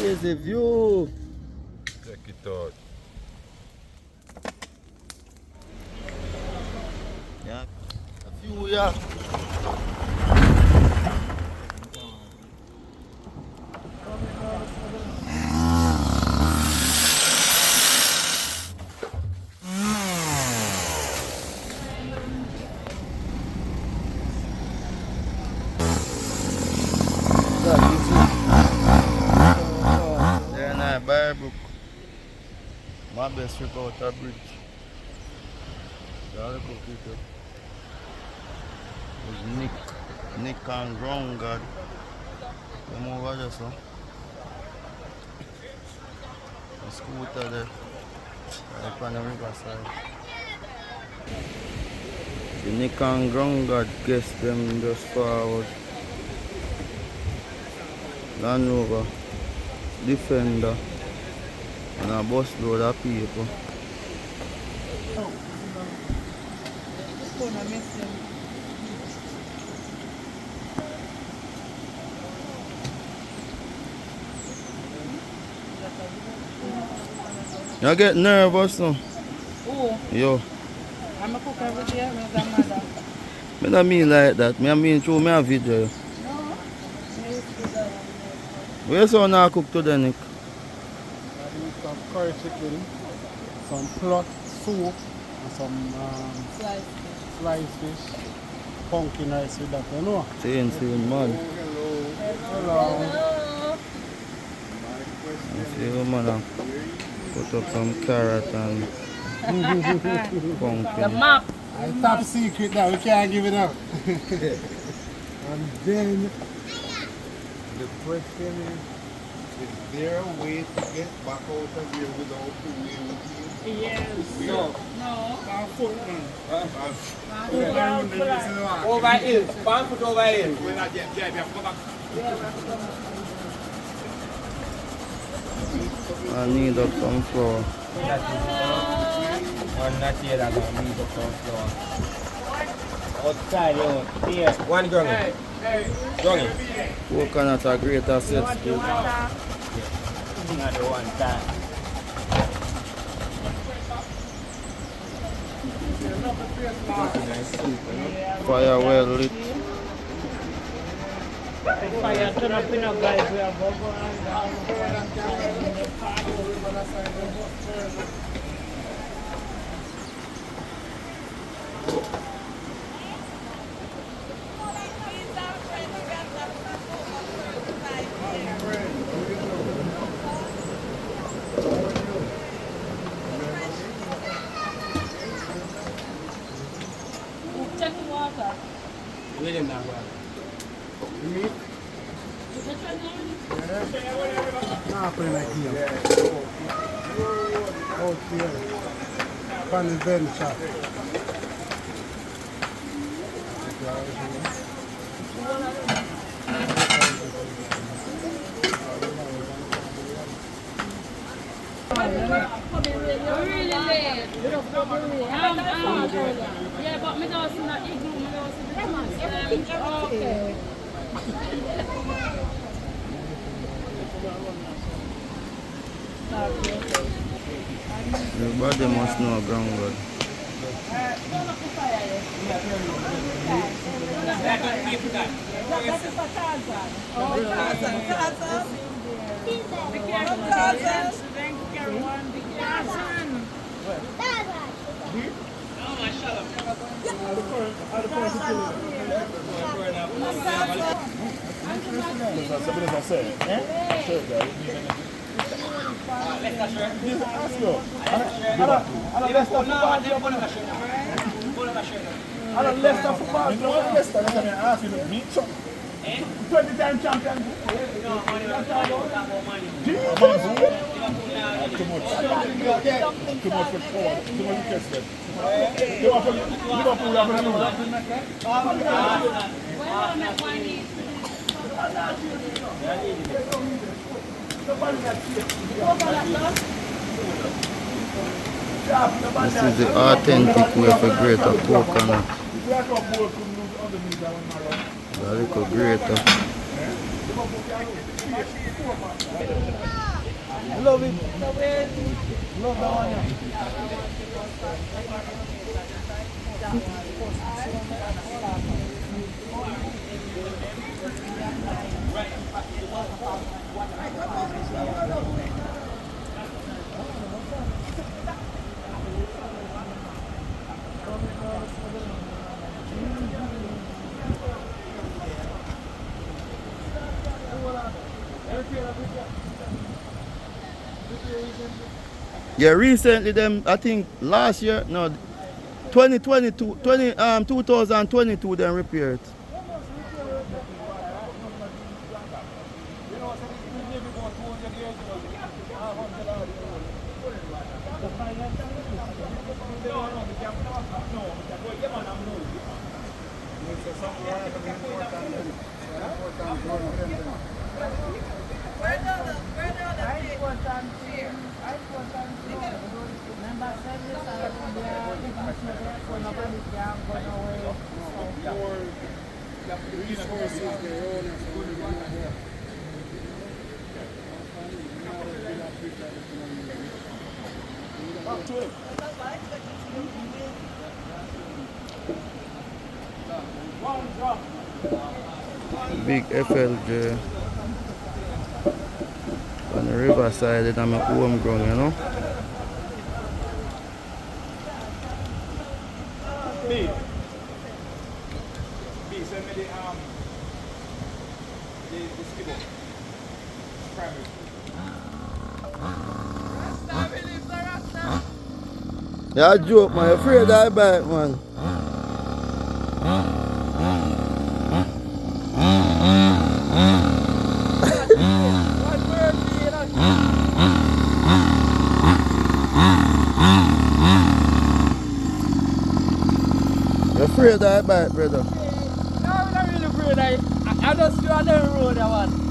Crazy view. Check it out. Yeah. A few, yeah. There in that Bearbrook. Mabess trip out a bridge. Look at it. There's Nick and Ground God. Come over there, so. The scooter there. Like on the Riverside. The Nick and Ground God guess them just forward. Land Rover, Defender, and a bus load of people. You get nervous now? Who? Yo. I'm a cook every day, my grandmother. I don't mean like that. I mean through me a video. No. Where you saw now cook today, Nick? Some curry chicken, some plot soup, and some sliced fish, pumpkin rice with that, you know? Same man. Hello. I see you man put up some carrot and The pumpkin. map. It's top secret now, we can't give it out. And then the question is there a way to get back out of here without doing Yes. No. No. Over hills. 1 foot over hills. We're not yet. Yeah, we have to go back. I need up some flour. One not here that gonna need up some flour. Outside, here. One grungy. Grungy. Coconut a great asset too. Another one time. Fire well lit. Fire turn up in a guys. We have over and down. Check the water. William now. put it like here. Out here. Pan the venture. Really late. Yeah, but me don't see that igloo, me don't see the trees. Okay. Everybody must know ground God. This is the authentic way for grater coconut. A little grater. Love it. Love that one. Yeah, recently them, I think last year, no, 2022, 2022 them repaired. Big FLJ on the Riverside, and I'm a home ground, you know. B, send me the skibble. Primary. Yeah, I joke, man. You're afraid I bite, man. You're afraid I bite, brother. No, I'm not really afraid. I just go on the road, I want.